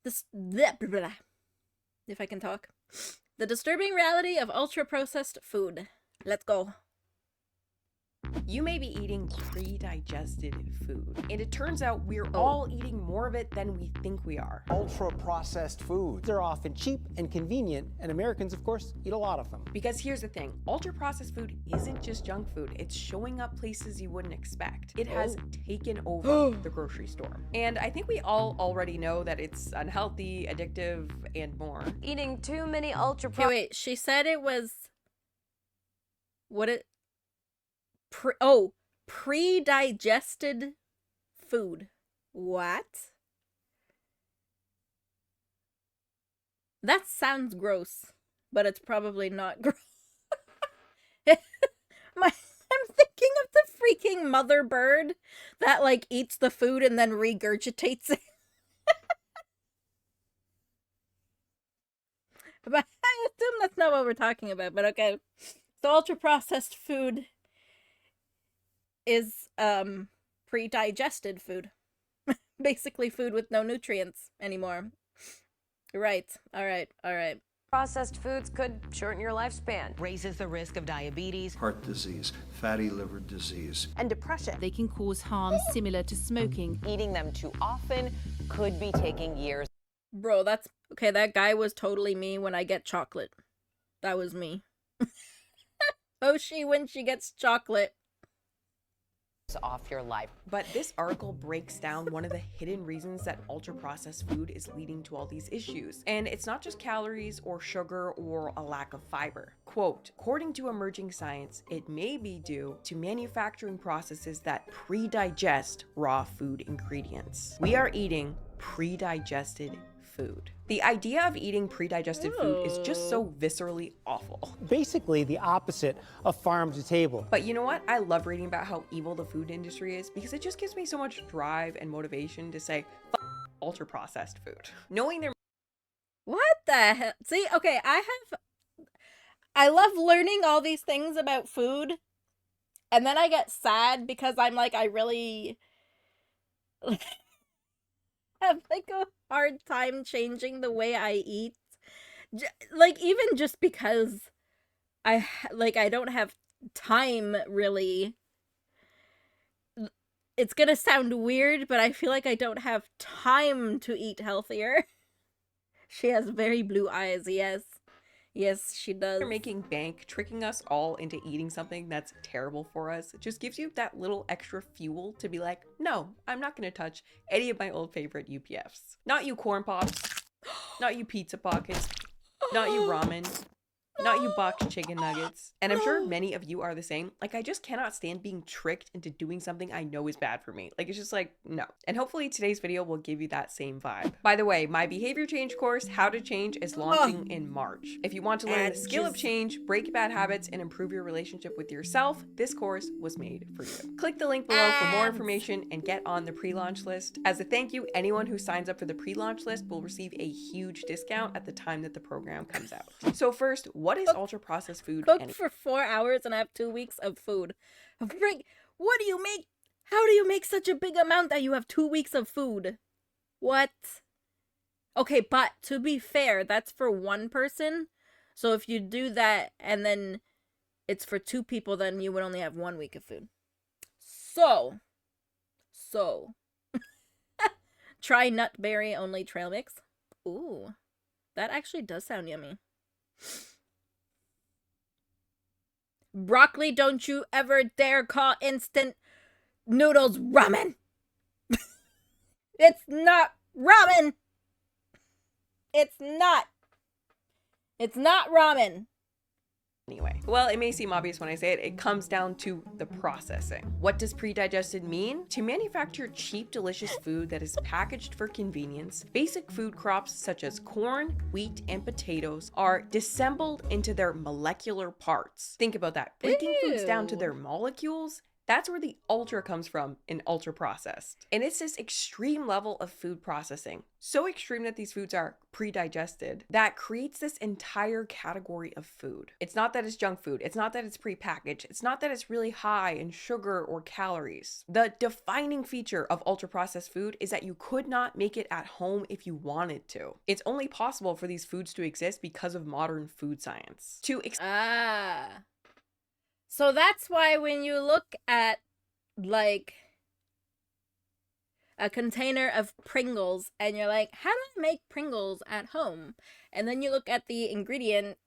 This, bleh, blah, blah, if I can talk. The disturbing reality of ultra-processed food. Let's go. You may be eating pre-digested food, and it turns out we're all eating more of it than we think we are. Ultra-processed foods are often cheap and convenient, and Americans, of course, eat a lot of them. Because here's the thing, ultra-processed food isn't just junk food, it's showing up places you wouldn't expect. It has taken over the grocery store. And I think we all already know that it's unhealthy, addictive, and more. Eating too many ultra Okay, wait, she said it was... pre-digested food. What? That sounds gross, but it's probably not gross. I'm thinking of the freaking mother bird that, like, eats the food and then regurgitates it. But I assume that's not what we're talking about, but okay. So ultra-processed food is pre-digested food. Basically food with no nutrients anymore. Right. All right. processed foods could shorten your lifespan. Raises the risk of diabetes, heart disease, fatty liver disease, and depression. They can cause harm similar to smoking. Eating them too often could be taking years. Bro, that's okay. That guy was totally me when I get chocolate. That was me. Hoshi when she gets chocolate. Off your life. But this article breaks down one of the hidden reasons that ultra-processed food is leading to all these issues. And it's not just calories or sugar or a lack of fiber. Quote, according to emerging science, it may be due to manufacturing processes that pre-digest raw food ingredients. We are eating pre-digested food. The idea of eating pre-digested food is just so viscerally awful. Basically the opposite of farm to table. But you know what? I love reading about how evil the food industry is because it just gives me so much drive and motivation to say, F ultra-processed food. Knowing they're... What the hell? See, okay, I love learning all these things about food, and then I get sad because I'm like, I really have like a hard time changing the way I eat. Like, even just because I don't have time, really. It's gonna sound weird, but I feel like I don't have time to eat healthier. She has very blue eyes, yes. Yes, she does. They're making bank, tricking us all into eating something that's terrible for us. It just gives you that little extra fuel to be like, no, I'm not gonna touch any of my old favorite UPFs. Not you corn pops, not you pizza pockets, not you ramen, not you boxed chicken nuggets. And I'm sure many of you are the same. Like, I just cannot stand being tricked into doing something I know is bad for me. Like, it's just like, no. And hopefully today's video will give you that same vibe. By the way, my behavior change course, How to Change, is launching in March. If you want to learn the skill of change, break bad habits, and improve your relationship with yourself, this course was made for you. Click the link below for more information and get on the pre-launch list. As a thank you, anyone who signs up for the pre-launch list will receive a huge discount at the time that the program comes out. So first, what is ultra-processed food? Cook for 4 hours and have 2 weeks of food. What do you make? How do you make such a big amount that you have 2 weeks of food? What? Okay, but to be fair, that's for one person. So if you do that and then it's for 2 people, then you would only have 1 week of food. So. Try nutberry only trail mix. Ooh, that actually does sound yummy. Broccoli, don't you ever dare call instant noodles ramen. It's not ramen. It's not ramen. Anyway, well, it may seem obvious when I say it, it comes down to the processing. What does pre-digested mean? To manufacture cheap, delicious food that is packaged for convenience, basic food crops such as corn, wheat, and potatoes are disassembled into their molecular parts. Think about that. Breaking foods down to their molecules That's where the ultra comes from in ultra processed. And it's this extreme level of food processing, so extreme that these foods are pre-digested, that creates this entire category of food. It's not that it's junk food. It's not that it's pre-packaged. It's not that it's really high in sugar or calories. The defining feature of ultra processed food is that you could not make it at home if you wanted to. It's only possible for these foods to exist because of modern food science. So that's why when you look at, like, a container of Pringles and you're like, how do I make Pringles at home? And then you look at the ingredients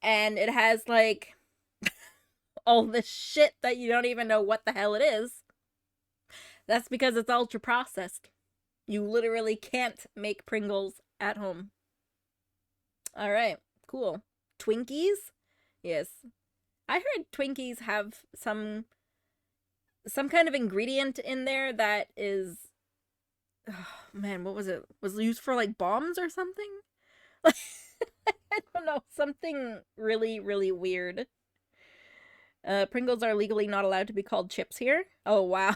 and it has, like, all this shit that you don't even know what the hell it is. That's because it's ultra processed. You literally can't make Pringles at home. All right, cool. Twinkies? Yes. I heard Twinkies have some kind of ingredient in there that is, oh man, what was it? Was it used for like bombs or something? I don't know, something really, really weird. Pringles are legally not allowed to be called chips here. Oh wow.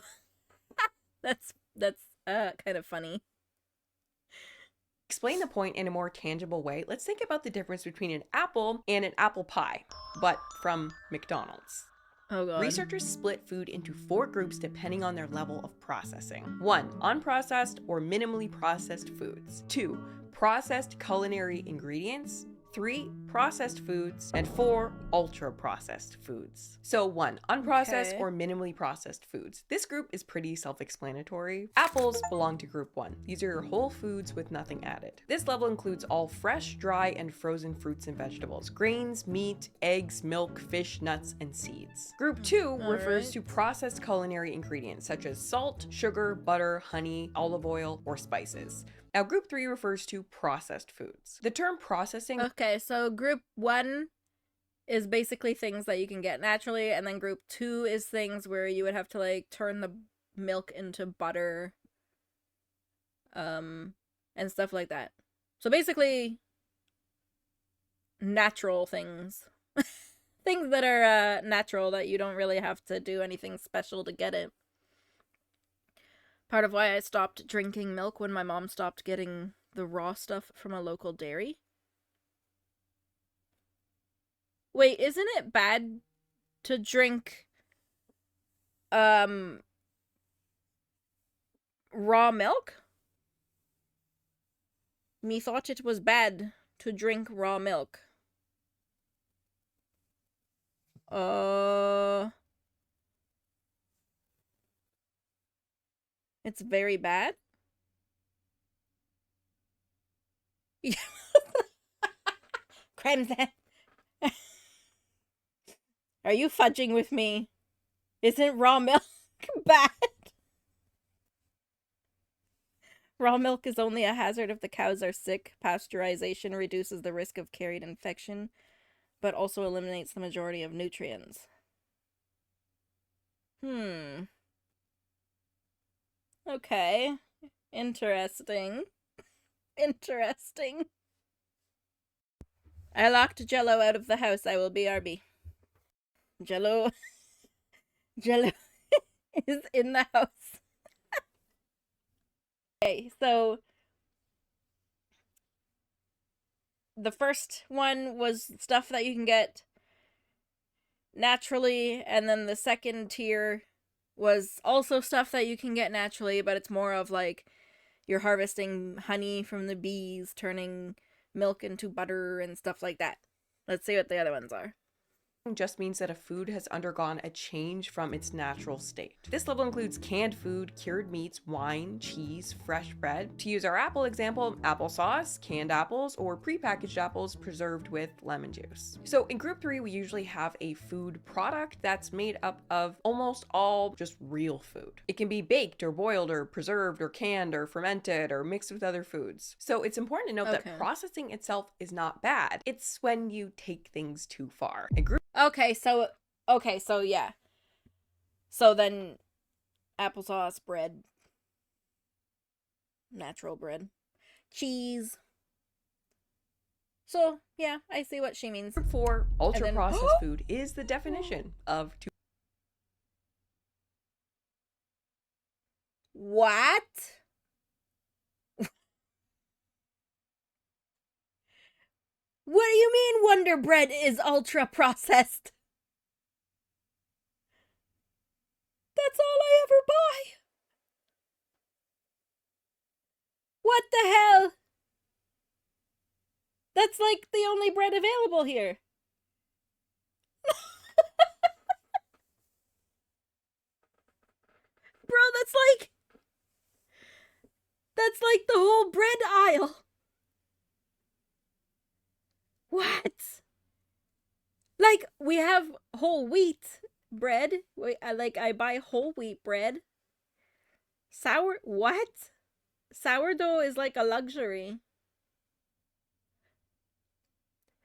that's kind of funny. Explain the point in a more tangible way, let's think about the difference between an apple and an apple pie, but from McDonald's. Oh god. Researchers split food into 4 groups depending on their level of processing. 1. Unprocessed or minimally processed foods. 2. Processed culinary ingredients. 3. Processed foods. And 4. Ultra-processed foods. So 1. Unprocessed or minimally processed foods. This group is pretty self-explanatory. Apples belong to group 1. These are your whole foods with nothing added. This level includes all fresh, dry, and frozen fruits and vegetables, grains, meat, eggs, milk, fish, nuts, and seeds. Group 2 refers to processed culinary ingredients such as salt, sugar, butter, honey, olive oil, or spices. Now, group 3 refers to processed foods. The term processing... Okay, so group 1 is basically things that you can get naturally, and then group 2 is things where you would have to, like, turn the milk into butter, and stuff like that. So basically, natural things. Things that are, natural, that you don't really have to do anything special to get it. Part of why I stopped drinking milk when my mom stopped getting the raw stuff from a local dairy. Wait, isn't it bad to drink raw milk? Me thought it was bad to drink raw milk. It's very bad? Crimson. Are you fudging with me? Isn't raw milk bad? Raw milk is only a hazard if the cows are sick. Pasteurization reduces the risk of carried infection, but also eliminates the majority of nutrients. Okay. Interesting. Interesting. I locked Jello out of the house. I will be RB. Jello is in the house. Okay, so the first one was stuff that you can get naturally, and then the second tier was also stuff that you can get naturally, but it's more of like you're harvesting honey from the bees, turning milk into butter and stuff like that. Let's see what the other ones are. Just means that a food has undergone a change from its natural state. This level includes canned food, cured meats, wine, cheese, fresh bread. To use our apple example, applesauce, canned apples, or prepackaged apples preserved with lemon juice. So in group 3, we usually have a food product that's made up of almost all just real food. It can be baked or boiled or preserved or canned or fermented or mixed with other foods. So it's important to note that processing itself is not bad. It's when you take things too far. In group Okay, so yeah. So then applesauce, bread, natural bread, cheese. So, yeah, I see what she means. Group 4, ultra-processed food is the definition of What? What do you mean Wonder Bread is ultra processed? That's all I ever buy. What the hell? That's like the only bread available here. Bro, that's like the whole bread aisle. What? Like, we have whole wheat bread. Wait, I buy whole wheat bread. What? Sourdough is like a luxury.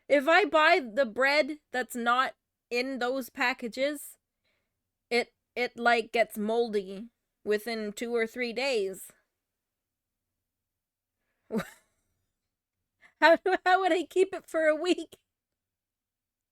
If I buy the bread that's not in those packages, it like gets moldy within 2 or 3 days. How would I keep it for a week?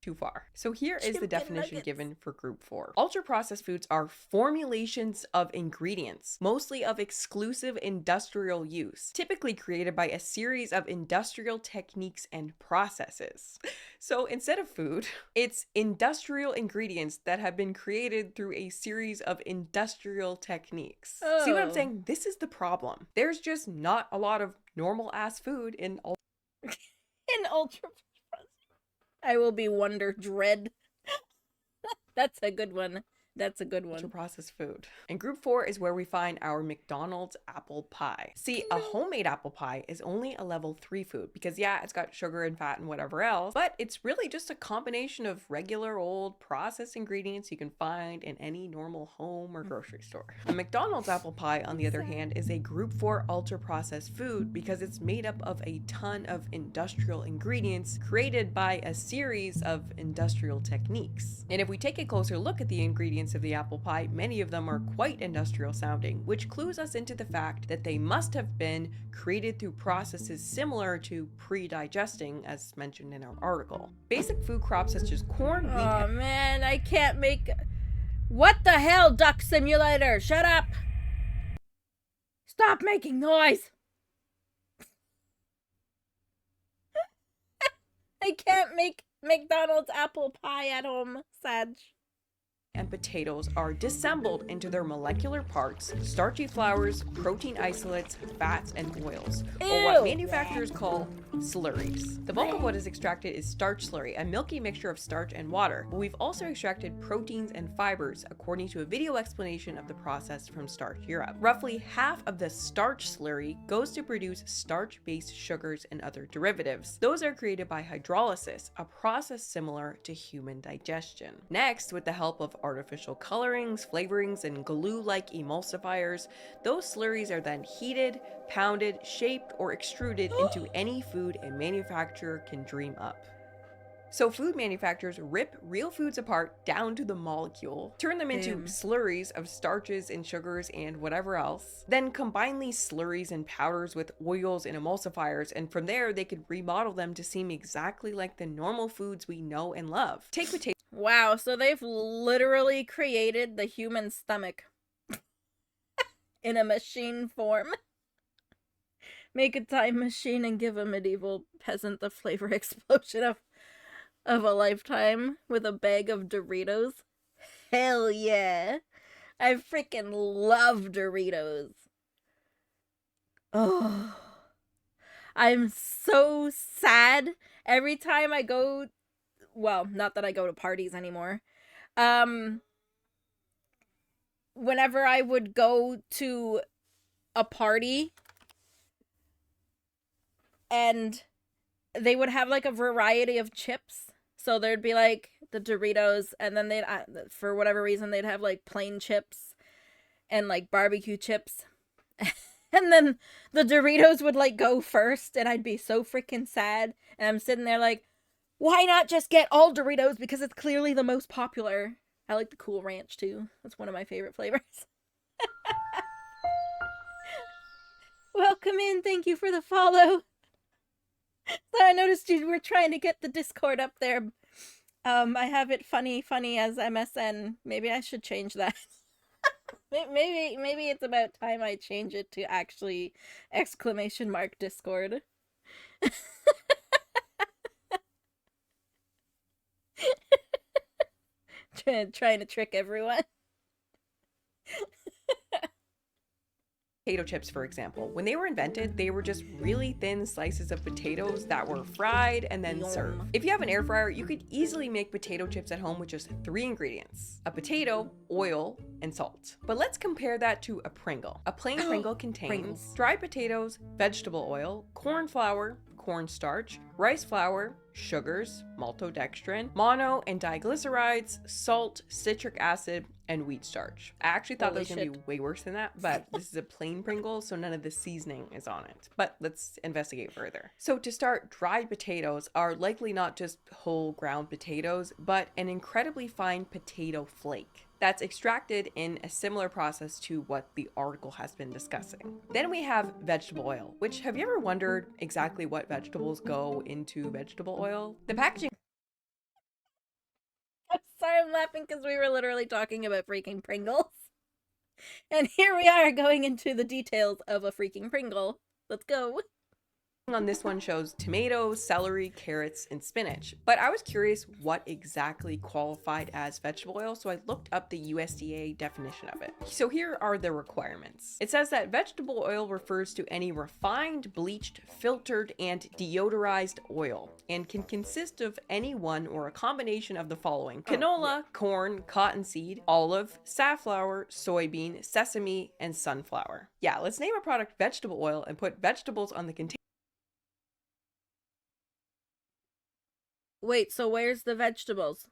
Too far. So here is the Chicken definition nuggets. given for group 4. Ultra processed foods are formulations of ingredients, mostly of exclusive industrial use, typically created by a series of industrial techniques and processes. So instead of food, it's industrial ingredients that have been created through a series of industrial techniques. See what I'm Oh. saying? This is the problem. There's just not a lot of normal ass food in ultra. I will be Wonder Dread. That's a good one. That's a good ultra one. processed food. And group 4 is where we find our McDonald's apple pie. See, a homemade apple pie is only a level 3 food because yeah, it's got sugar and fat and whatever else, but it's really just a combination of regular old processed ingredients you can find in any normal home or grocery store. A McDonald's apple pie, on the other hand, is a group 4 ultra processed food because it's made up of a ton of industrial ingredients created by a series of industrial techniques. And if we take a closer look at the ingredients of the apple pie, many of them are quite industrial sounding, which clues us into the fact that they must have been created through processes similar to pre-digesting, as mentioned in our article. Basic food crops such as corn, wheat, Oh man, I can't make. What the hell, Duck Simulator? Shut up! Stop making noise! I can't make McDonald's apple pie at home, Sag. and potatoes are disassembled into their molecular parts, starchy flours, protein isolates, fats, and oils, or what Ew. manufacturers call slurries. The bulk of what is extracted is starch slurry, a milky mixture of starch and water, but we've also extracted proteins and fibers, according to a video explanation of the process from Starch Europe. Roughly half of the starch slurry goes to produce starch-based sugars and other derivatives. Those are created by hydrolysis, a process similar to human digestion. Next, with the help of artificial colorings, flavorings, and glue-like emulsifiers, those slurries are then heated, pounded, shaped, or extruded into any food a manufacturer can dream up. So food manufacturers rip real foods apart down to the molecule, turn them into Damn. slurries of starches and sugars and whatever else, then combine these slurries and powders with oils and emulsifiers, and from there they could remodel them to seem exactly like the normal foods we know and love. Take potatoes. Wow, so they've literally created the human stomach in a machine form. Make a time machine and give a medieval peasant the flavor explosion of a lifetime with a bag of Doritos. Hell yeah. I freaking love Doritos. Oh. I'm so sad every time I go. Well, not that I go to parties anymore. Whenever I would go to a party and they would have like a variety of chips. So there'd be like the Doritos, and then they'd, for whatever reason, they'd have like plain chips and like barbecue chips. And then the Doritos would like go first, and I'd be so freaking sad. And I'm sitting there like, why not just get all Doritos? Because it's clearly the most popular. I like the Cool Ranch too. That's one of my favorite flavors. Welcome in. Thank you for the follow. So I noticed you were trying to get the Discord up there. I have it funny as MSN. Maybe I should change that. Maybe it's about time I change it to actually exclamation mark Discord. Trying to trick everyone. Potato chips, for example. When they were invented, they were just really thin slices of potatoes that were fried and then Yum. served. If you have an air fryer, you could easily make potato chips at home with just 3 ingredients: a potato, oil, and salt. But let's compare that to a Pringle. A plain Pringle contains Pringles. dried potatoes, vegetable oil, corn flour, cornstarch, rice flour, sugars, maltodextrin, mono and diglycerides, salt, citric acid, and wheat starch. I actually thought that was gonna be way worse than that, but this is a plain Pringle, so none of the seasoning is on it. But let's investigate further. So to start, dried potatoes are likely not just whole ground potatoes, but an incredibly fine potato flake that's extracted in a similar process to what the article has been discussing. Then we have vegetable oil, which, have you ever wondered exactly what vegetables go into vegetable oil? The packaging I'm sorry, I'm laughing because we were literally talking about freaking Pringles. And here we are going into the details of a freaking Pringle. Let's go. on this one shows tomatoes, celery, carrots, and spinach. But I was curious what exactly qualified as vegetable oil, so I looked up the USDA definition of it. So here are the requirements. It says that vegetable oil refers to any refined, bleached, filtered, and deodorized oil, and can consist of any one or a combination of the following: canola, corn, cottonseed, olive, safflower, soybean, sesame, and sunflower. Yeah, let's name a product vegetable oil and put vegetables on the container. Wait, so where's the vegetables?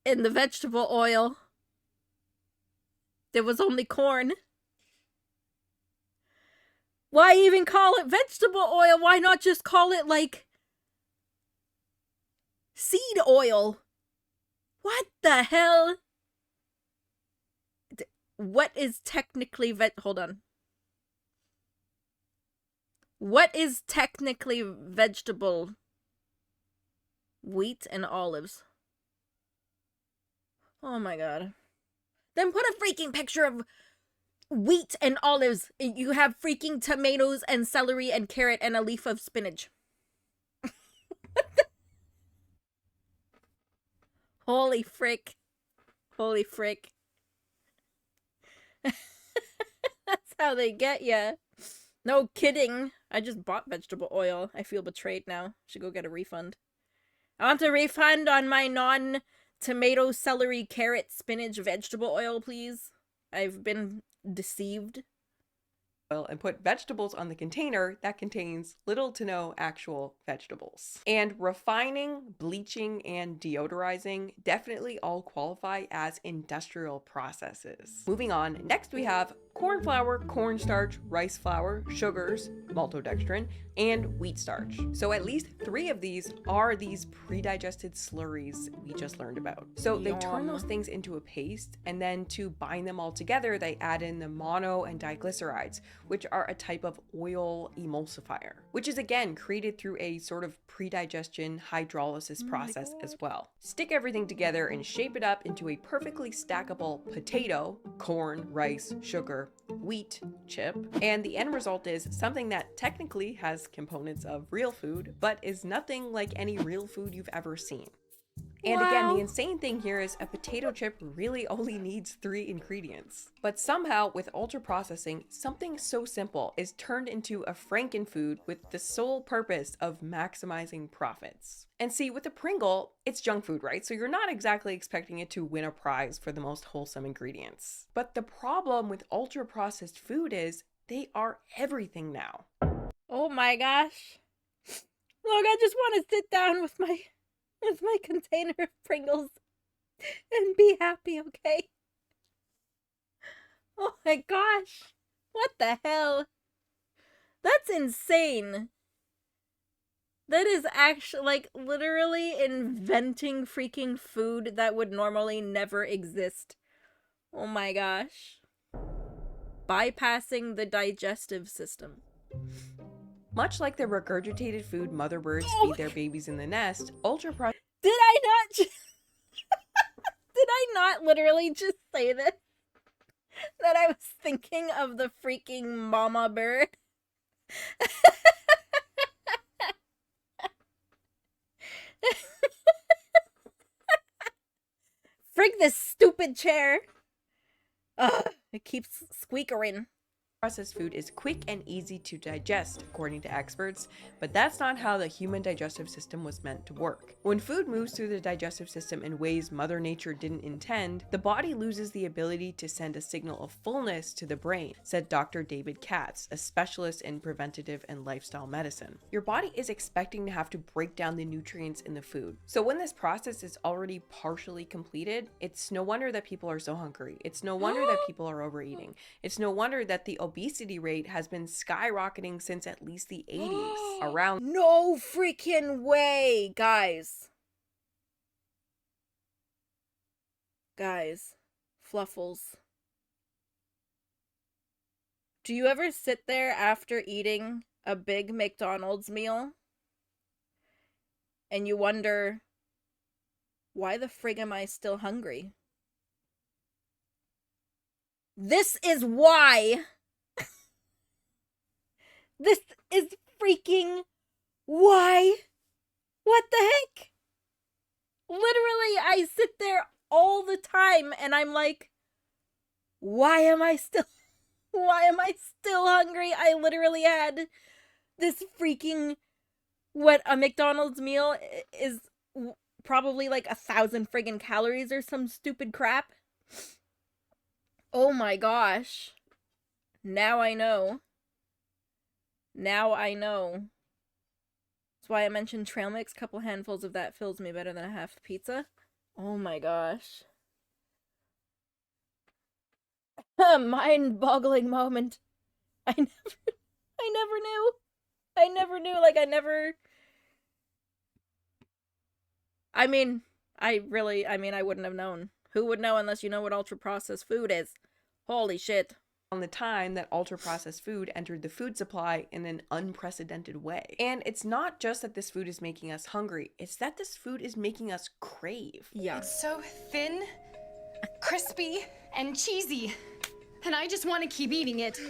in the vegetable oil, there was only corn. Why even call it vegetable oil? Why not just call it, like, seed oil? What the hell? What is technically hold on. What is technically vegetable? Wheat and olives. Oh my god. Then put a freaking picture of wheat and olives. You have freaking tomatoes and celery and carrot and a leaf of spinach. Holy frick. Holy frick. That's how they get ya. No kidding. I just bought vegetable oil. I feel betrayed now. Should go get a refund. I want a refund on my non-tomato, celery, carrot, spinach, vegetable oil, please. I've been deceived. And put vegetables on the container that contains little to no actual vegetables. And refining, bleaching, and deodorizing definitely all qualify as industrial processes. Moving on, next we have corn flour, cornstarch, rice flour, sugars, maltodextrin, and wheat starch. So at least 3 of these are these pre-digested slurries we just learned about. So they turn those things into a paste, and then to bind them all together, they add in the mono and diglycerides, which are a type of oil emulsifier, which is again created through a sort of pre-digestion hydrolysis process as well. Stick everything together and shape it up into a perfectly stackable potato, corn, rice, sugar, wheat chip, and the end result is something that technically has components of real food, but is nothing like any real food you've ever seen. And again, the insane thing here is a potato chip really only needs 3 ingredients. But somehow, with ultra processing, something so simple is turned into a frankenfood with the sole purpose of maximizing profits. And see, with a Pringle, it's junk food, right? So you're not exactly expecting it to win a prize for the most wholesome ingredients. But the problem with ultra processed food is they are everything now. Oh my gosh. Look, I just want to sit down with my container of Pringles and be happy, okay? Oh my gosh. What the hell? That's insane. That is actually, like, literally inventing freaking food that would normally never exist. Oh my gosh. Bypassing the digestive system. Much like the regurgitated food mother birds feed their babies in the nest, ultra processed Did I not literally just say this? That I was thinking of the freaking mama bird. Frick this stupid chair. Ugh, it keeps squeakering. Processed food is quick and easy to digest, according to experts, but that's not how the human digestive system was meant to work. When food moves through the digestive system in ways Mother Nature didn't intend, the body loses the ability to send a signal of fullness to the brain, said Dr. David Katz, a specialist in preventative and lifestyle medicine. Your body is expecting to have to break down the nutrients in the food. So when this process is already partially completed, it's no wonder that people are so hungry. It's no wonder that people are overeating. It's no wonder that the obesity rate has been skyrocketing since at least the 80s. Around No freaking way, guys. Guys, Fluffles. Do you ever sit there after eating a big McDonald's meal and you wonder, why the frig am I still hungry? This is why. This is freaking why. What the heck? Literally, I sit there all the time and I'm like, why am I still hungry? I literally had this freaking, what, a McDonald's meal is probably like 1,000 friggin' calories or some stupid crap. Oh my gosh. Now I know. Now I know. That's why I mentioned trail mix. Couple handfuls of that fills me better than a half pizza. Oh my gosh. A mind-boggling moment. I never knew. Like, I wouldn't have known. Who would know unless you know what ultra-processed food is? Holy shit. on the time that ultra-processed food entered the food supply in an unprecedented way. And it's not just that this food is making us hungry, it's that this food is making us crave. Yeah. It's so thin, crispy, and cheesy. And I just want to keep eating it.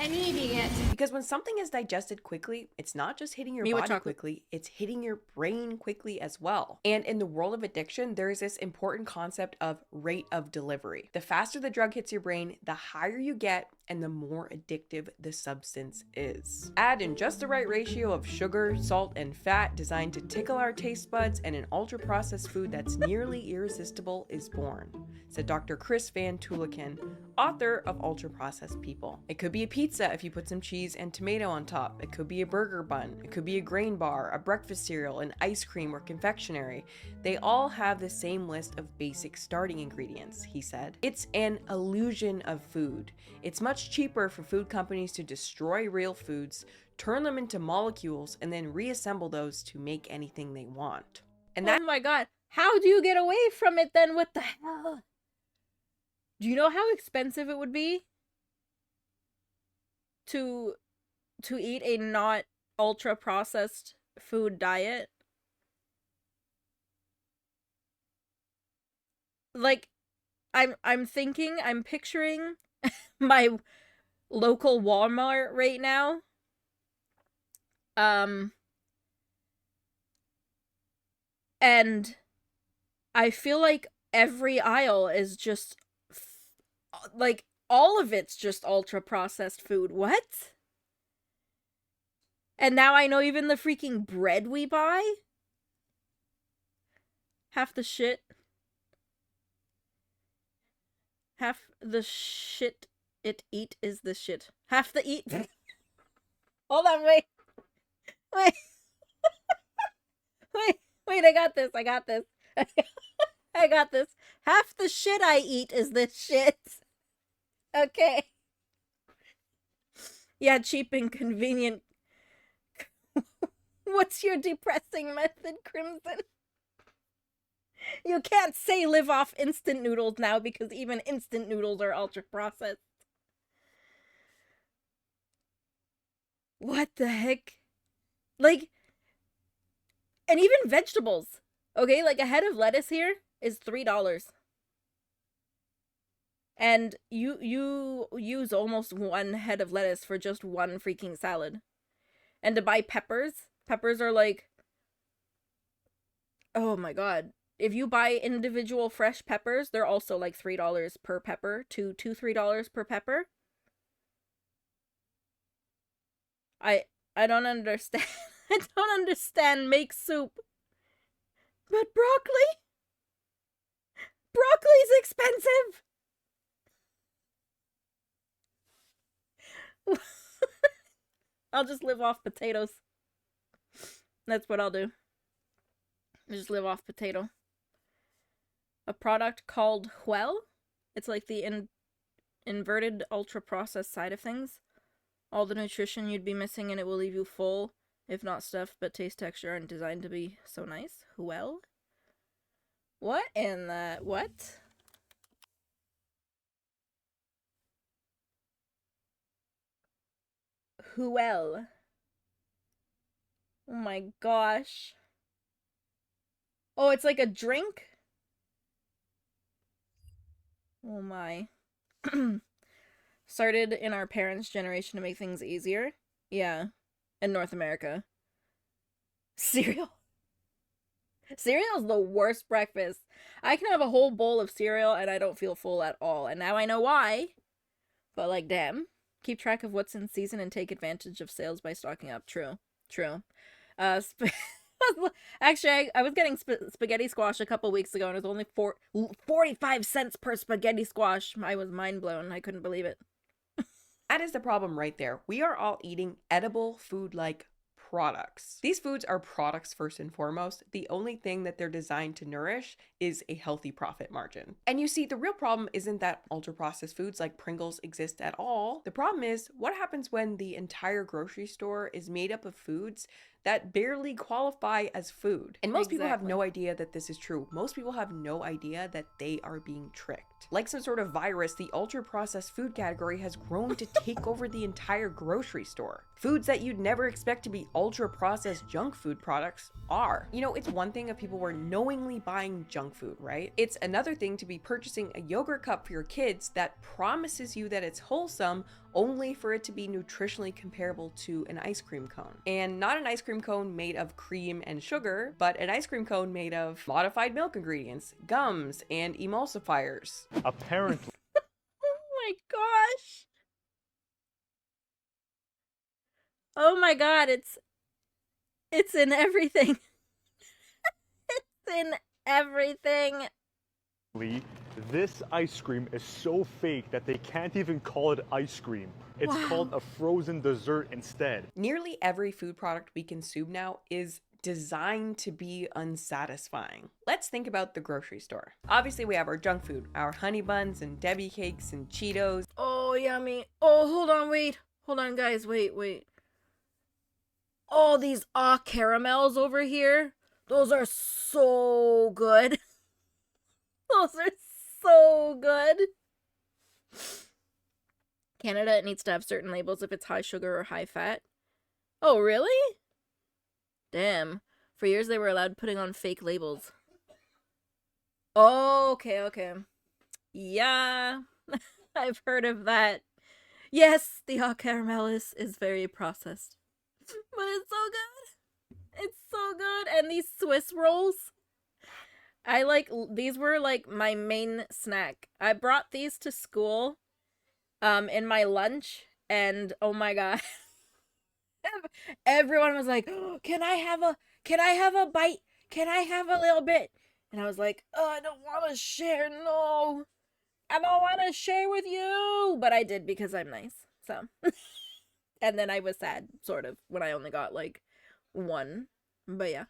And eating it. Because when something is digested quickly, it's not just hitting your body quickly, it's hitting your brain quickly as well. And in the world of addiction, there is this important concept of rate of delivery. The faster the drug hits your brain, the higher you get, and the more addictive the substance is. Add in just the right ratio of sugar, salt, and fat designed to tickle our taste buds, and an ultra-processed food that's nearly irresistible is born, said Dr. Chris Van Tuliken, author of Ultra-Processed People. It could be a pizza if you put some cheese and tomato on top. It could be a burger bun. It could be a grain bar, a breakfast cereal, an ice cream, or confectionery. They all have the same list of basic starting ingredients, he said. It's an illusion of food. It's much cheaper for food companies to destroy real foods, turn them into molecules, and then reassemble those to make anything they want. And that— oh my god. How do you get away from it then? What the hell? Do you know how expensive it would be to eat a not ultra processed food diet? Like, I'm picturing my local Walmart right now. And I feel like every aisle is just like all of it's just ultra processed food. What? And now I know even the freaking bread we buy, half the shit it eat is the shit. Half the eat. Hold on, wait. Wait, I got this. I got this. Half the shit I eat is this shit. Okay. Yeah, cheap and convenient. What's your depressing method, Crimson? You can't say live off instant noodles now because even instant noodles are ultra processed. What the heck? Like, and even vegetables. Okay, like a head of lettuce here is $3. And you use almost one head of lettuce for just one freaking salad. And to buy peppers are like, oh my god. If you buy individual fresh peppers, they're also like $3 per pepper, $3 per pepper. I don't understand. I don't understand make soup. But broccoli's expensive. I'll just live off potatoes. That's what I'll do. Just live off potato. A product called Huel. It's like the inverted ultra-processed side of things. All the nutrition you'd be missing and it will leave you full, if not stuffed, but taste, texture, and designed to be so nice. Huel? What in the... what? Huel. Oh my gosh. Oh, it's like a drink? Oh my. Started in our parents' generation to make things easier. Yeah. In North America. Cereal. Cereal's the worst breakfast. I can have a whole bowl of cereal and I don't feel full at all. And now I know why. But like, damn. Keep track of what's in season and take advantage of sales by stocking up. True. True. Actually, I was getting spaghetti squash a couple weeks ago and it was only 45 cents per spaghetti squash. I was mind blown. I couldn't believe it. That is the problem right there. We are all eating edible food-like products. These foods are products first and foremost. The only thing that they're designed to nourish is a healthy profit margin. And you see, the real problem isn't that ultra-processed foods like Pringles exist at all. The problem is what happens when the entire grocery store is made up of foods that barely qualify as food. And most people have no idea that this is true. Most people have no idea that they are being tricked. Like some sort of virus, the ultra-processed food category has grown to take over the entire grocery store. Foods that you'd never expect to be ultra-processed junk food products are. You know, it's one thing if people were knowingly buying junk food, right? It's another thing to be purchasing a yogurt cup for your kids that promises you that it's wholesome only for it to be nutritionally comparable to an ice cream cone. And not an ice cream cone made of cream and sugar, but an ice cream cone made of modified milk ingredients, gums, and emulsifiers. Apparently. Oh my gosh. Oh my god, it's in everything. It's in everything. This ice cream is so fake that they can't even call it ice cream. It's called a frozen dessert instead. Nearly every food product we consume now is designed to be unsatisfying. Let's think about the grocery store. Obviously, we have our junk food, our honey buns and Debbie cakes and Cheetos. Oh, yummy. Oh, hold on, wait. Hold on, guys, wait. Oh, these caramels over here. Those are so good. Those are so good. Canada, it needs to have certain labels if it's high sugar or high fat. Oh, really? Damn. For years they were allowed putting on fake labels. Oh, okay. Yeah. I've heard of that. Yes, the caramel is very processed. But it's so good. It's so good. And these Swiss rolls. These were like my main snack. I brought these to school in my lunch and oh my god. Everyone was like, oh, can I have a bite? Can I have a little bit? And I was like, oh, I don't want to share. No. I don't want to share with you. But I did because I'm nice. So. And then I was sad, sort of, when I only got like one. But yeah.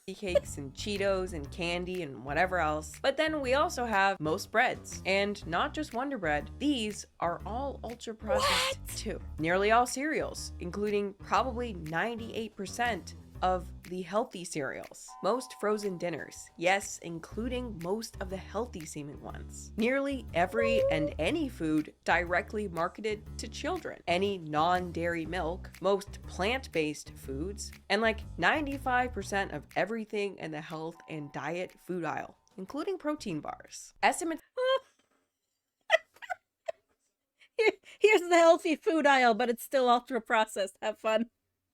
Cakes and Cheetos and candy and whatever else. But then we also have most breads, and not just Wonder Bread. These are all ultra processed too. Nearly all cereals, including probably 98% of the healthy cereals. Most frozen dinners, yes, including most of the healthy seeming ones. Nearly every and any food directly marketed to children. Any non-dairy milk, most plant-based foods, and like 95% of everything in the health and diet food aisle, including protein bars. Estimates Here's the healthy food aisle, but it's still ultra processed. Have fun.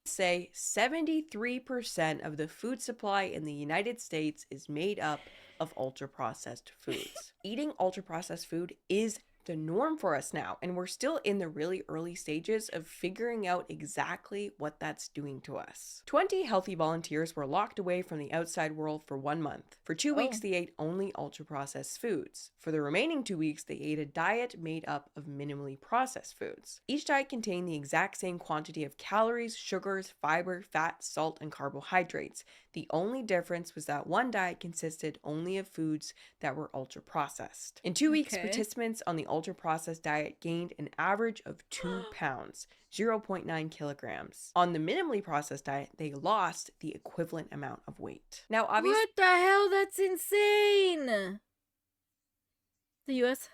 Say 73% of the food supply in the United States is made up of ultra processed foods. Eating ultra processed food is the norm for us now, and we're still in the really early stages of figuring out exactly what that's doing to us. 20 healthy volunteers were locked away from the outside world for 1 month. For 2 weeks, they ate only ultra processed foods. For the remaining 2 weeks, they ate a diet made up of minimally processed foods. Each diet contained the exact same quantity of calories, sugars, fiber, fat, salt, and carbohydrates. The only difference was that one diet consisted only of foods that were ultra processed. In 2 weeks, participants on the ultra processed diet gained an average of 2 pounds, 0.9 kilograms. On the minimally processed diet, they lost the equivalent amount of weight. Now, obviously, What the hell? That's insane! The US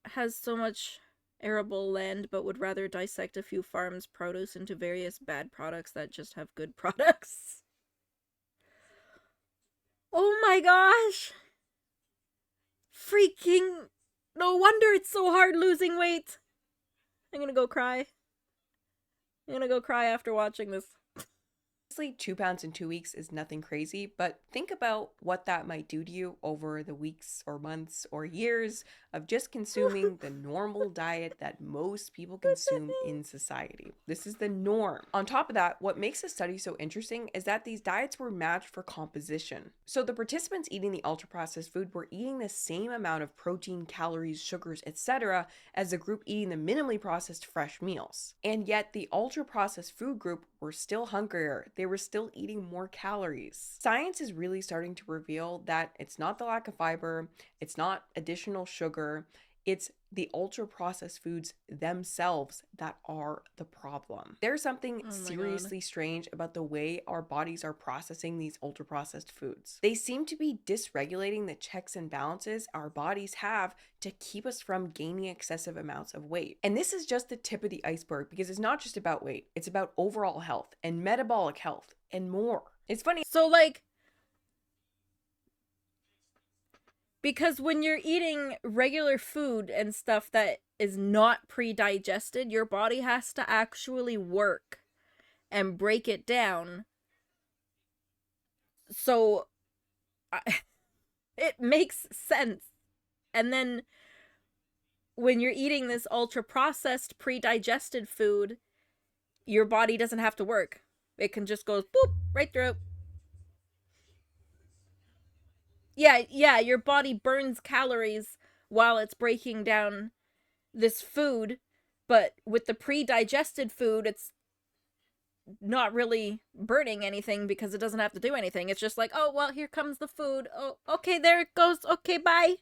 has so much arable land, but would rather dissect a few farms' produce into various bad products that just have good products. Oh my gosh! Freaking... No wonder it's so hard losing weight! I'm gonna go cry. I'm gonna go cry after watching this. 2 pounds in 2 weeks is nothing crazy, but think about what that might do to you over the weeks or months or years of just consuming the normal diet that most people consume in society. This is the norm. On top of that, what makes this study so interesting is that these diets were matched for composition. So the participants eating the ultra-processed food were eating the same amount of protein, calories, sugars, etc. as the group eating the minimally processed fresh meals. And yet the ultra-processed food group were still hungrier. They were still eating more calories. Science is really starting to reveal that it's not the lack of fiber, it's not additional sugar, it's the ultra processed foods themselves that are the problem. There's something seriously strange about the way our bodies are processing these ultra processed foods. They seem to be dysregulating the checks and balances our bodies have to keep us from gaining excessive amounts of weight. And this is just the tip of the iceberg, because it's not just about weight, it's about overall health and metabolic health and more. It's funny. So, like, because when you're eating regular food and stuff that is not pre-digested, your body has to actually work and break it down. So, it makes sense. And then when you're eating this ultra-processed, pre-digested food, your body doesn't have to work. It can just go boop, right through. Yeah, your body burns calories while it's breaking down this food, but with the pre-digested food, it's not really burning anything because it doesn't have to do anything. It's just like, oh, well, here comes the food. Oh, okay, there it goes. Okay, bye.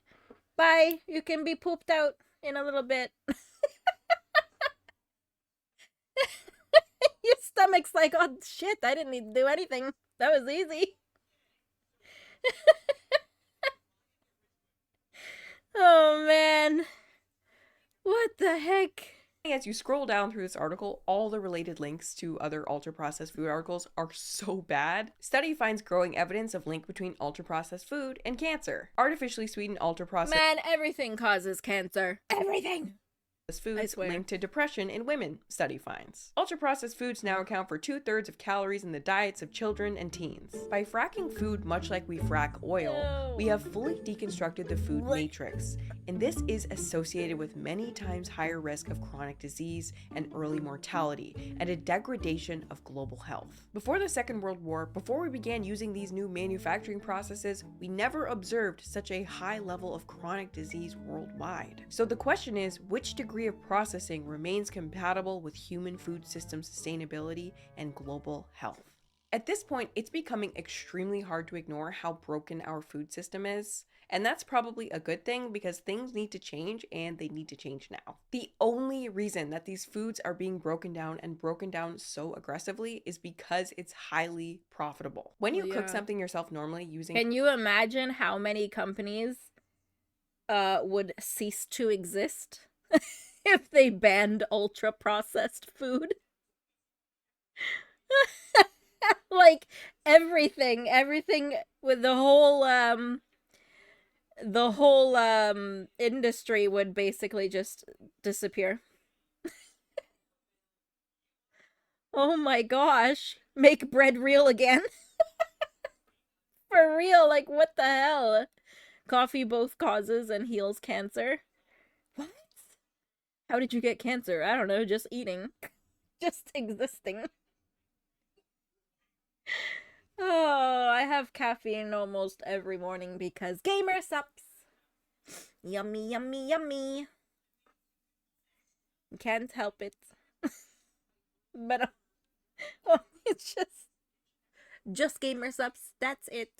Bye. You can be pooped out in a little bit. Your stomach's like, oh, shit, I didn't need to do anything. That was easy. Oh, man. What the heck? As you scroll down through this article, all the related links to other ultra-processed food articles are so bad. Study finds growing evidence of link between ultra-processed food and cancer. Artificially sweetened ultra-processed... Man, everything causes cancer. Everything! foods linked to depression in women, study finds. Ultra-processed foods now account for 2/3 of calories in the diets of children and teens. By fracking food much like we frack oil, we have fully deconstructed the food matrix, and this is associated with many times higher risk of chronic disease and early mortality, and a degradation of global health. Before the Second World War, before we began using these new manufacturing processes, we never observed such a high level of chronic disease worldwide. So the question is, which degree of processing remains compatible with human food system sustainability and global health? At this point, it's becoming extremely hard to ignore how broken our food system is. And that's probably a good thing because things need to change and they need to change now. The only reason that these foods are being broken down and broken down so aggressively is because it's highly profitable. When you cook something yourself normally using... Can you imagine how many companies would cease to exist if they banned ultra-processed food? Like, everything with the whole industry would basically just disappear. Oh my gosh. Make bread real again? For real, like what the hell? Coffee both causes and heals cancer. What? How did you get cancer? I don't know, just eating. Just existing. Oh, I have caffeine almost every morning because gamer sups. Yummy, yummy, yummy. Can't help it. But it's just gamer sups. That's it.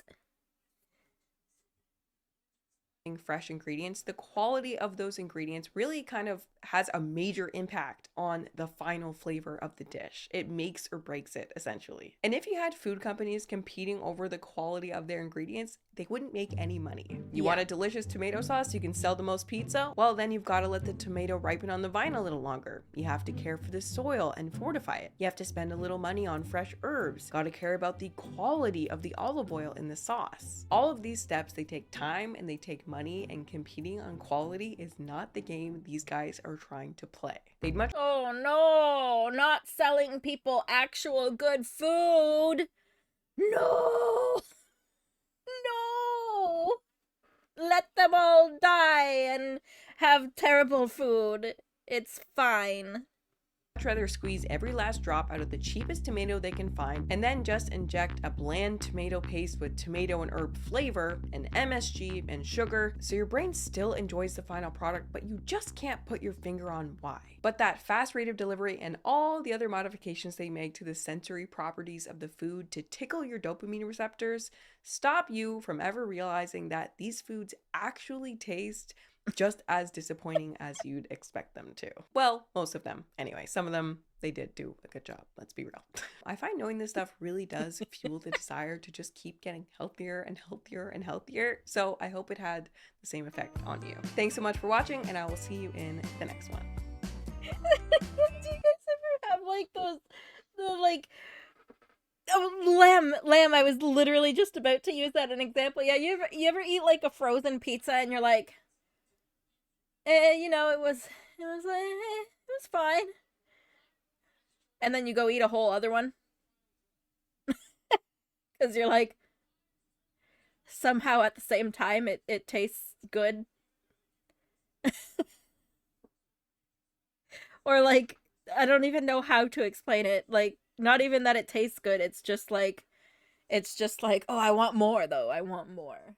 Fresh ingredients, the quality of those ingredients really kind of has a major impact on the final flavor of the dish. It makes or breaks it, essentially. And if you had food companies competing over the quality of their ingredients, they wouldn't make any money. You want a delicious tomato sauce, you can sell the most pizza? Well, then you've got to let the tomato ripen on the vine a little longer. You have to care for the soil and fortify it. You have to spend a little money on fresh herbs. Got to care about the quality of the olive oil in the sauce. All of these steps, they take time and they take money, and competing on quality is not the game these guys are trying to play. They'd much— Oh no, not selling people actual good food. No. No. Let them all die and have terrible food. It's fine. rather squeeze every last drop out of the cheapest tomato they can find and then just inject a bland tomato paste with tomato and herb flavor and MSG and sugar, so your brain still enjoys the final product, but you just can't put your finger on why. But that fast rate of delivery and all the other modifications they make to the sensory properties of the food to tickle your dopamine receptors stop you from ever realizing that these foods actually taste just as disappointing as you'd expect them to. Well, most of them. Anyway, some of them, they did do a good job. Let's be real. I find knowing this stuff really does fuel the desire to just keep getting healthier and healthier and healthier. So I hope it had the same effect on you. Thanks so much for watching, and I will see you in the next one. Do you guys ever have like those, lamb, I was literally just about to use that as an example. Yeah, you ever eat like a frozen pizza and you're like, it was fine. And then you go eat a whole other one. Because you're like, somehow at the same time it tastes good. Or like, I don't even know how to explain it. Like, not even that it tastes good. It's just like, oh, I want more though. I want more.